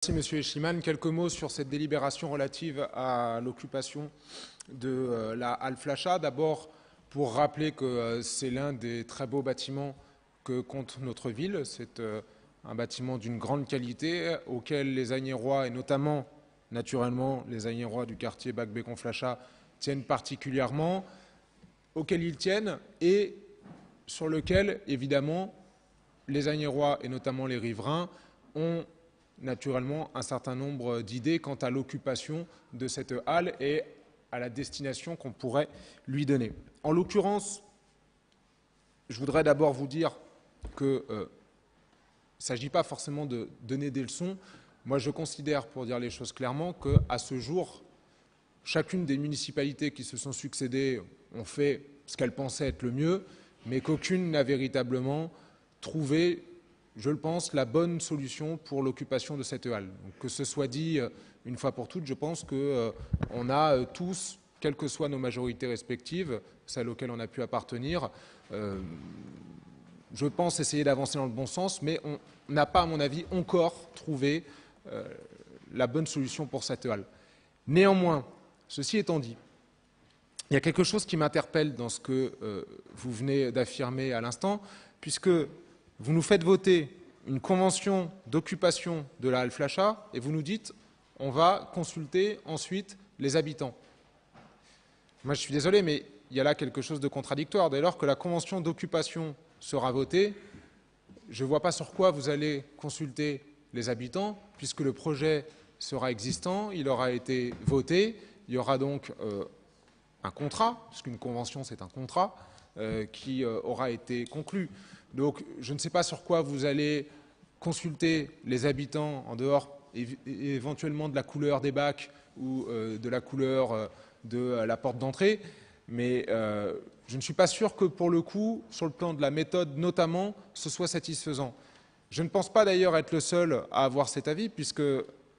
Merci Monsieur Eschiman. Quelques mots sur cette délibération relative à l'occupation de la halle Flachat. D'abord, pour rappeler que c'est l'un des très beaux bâtiments que compte notre ville. C'est un bâtiment d'une grande qualité auquel les Agnérois, et notamment, naturellement, les Agnérois du quartier Bac-Bécon-Flachat tiennent particulièrement, auquel ils tiennent et sur lequel, évidemment, les Agnérois et notamment les riverains ont naturellement un certain nombre d'idées quant à l'occupation de cette halle et à la destination qu'on pourrait lui donner. En l'occurrence, je voudrais d'abord vous dire qu'il ne s'agit pas forcément de donner des leçons. Moi, je considère, pour dire les choses clairement, qu'à ce jour, chacune des municipalités qui se sont succédées ont fait ce qu'elles pensaient être le mieux, mais qu'aucune n'a véritablement trouvé, je le pense, la bonne solution pour l'occupation de cette halle. Donc, que ce soit dit une fois pour toutes, je pense qu'on a tous, quelles que soient nos majorités respectives, celles auxquelles on a pu appartenir, je pense essayer d'avancer dans le bon sens, mais on n'a pas, à mon avis, encore trouvé la bonne solution pour cette halle. Néanmoins, ceci étant dit, il y a quelque chose qui m'interpelle dans ce que vous venez d'affirmer à l'instant, puisque vous nous faites voter une convention d'occupation de la halle Flachat et vous nous dites on va consulter ensuite les habitants. Moi, je suis désolé, mais il y a là quelque chose de contradictoire. Dès lors que la convention d'occupation sera votée, je ne vois pas sur quoi vous allez consulter les habitants, puisque le projet sera existant, il aura été voté, il y aura donc un contrat, puisqu'une convention c'est un contrat, qui aura été conclu. Donc je ne sais pas sur quoi vous allez consulter les habitants en dehors éventuellement de la couleur des bacs ou de la couleur de la porte d'entrée, mais je ne suis pas sûr que pour le coup, sur le plan de la méthode notamment, ce soit satisfaisant. Je ne pense pas d'ailleurs être le seul à avoir cet avis, puisque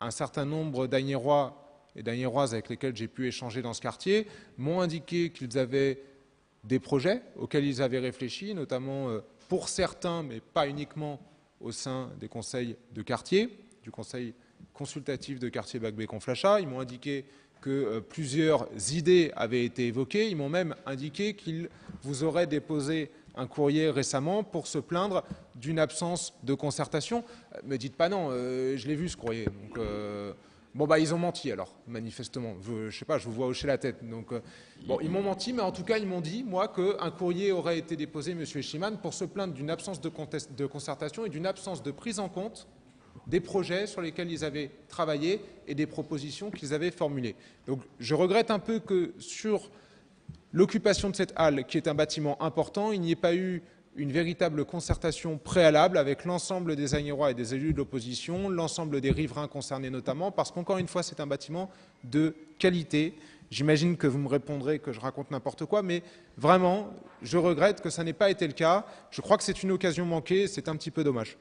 un certain nombre d'Agnérois et d'Agnéroises avec lesquels j'ai pu échanger dans ce quartier m'ont indiqué qu'ils avaient des projets auxquels ils avaient réfléchi, notamment pour certains, mais pas uniquement au sein des conseils de quartier, du conseil consultatif de quartier Bac-Bécon-Flachat. Ils m'ont indiqué que plusieurs idées avaient été évoquées. Ils m'ont même indiqué qu'ils vous auraient déposé un courrier récemment pour se plaindre d'une absence de concertation. Me dites pas non, je l'ai vu ce courrier. Donc, bon, bah, ils ont menti alors, manifestement. Je sais pas, je vous vois hocher la tête. Donc, bon, ils m'ont menti, mais en tout cas, ils m'ont dit, moi, qu'un courrier aurait été déposé, M. Eschiman, pour se plaindre d'une absence de concertation et d'une absence de prise en compte des projets sur lesquels ils avaient travaillé et des propositions qu'ils avaient formulées. Donc, je regrette un peu que sur l'occupation de cette halle, qui est un bâtiment important, il n'y ait pas eu une véritable concertation préalable avec l'ensemble des Agnérois et des élus de l'opposition, l'ensemble des riverains concernés notamment, parce qu'encore une fois, c'est un bâtiment de qualité. J'imagine que vous me répondrez que je raconte n'importe quoi, mais vraiment, je regrette que ça n'ait pas été le cas. Je crois que c'est une occasion manquée, c'est un petit peu dommage.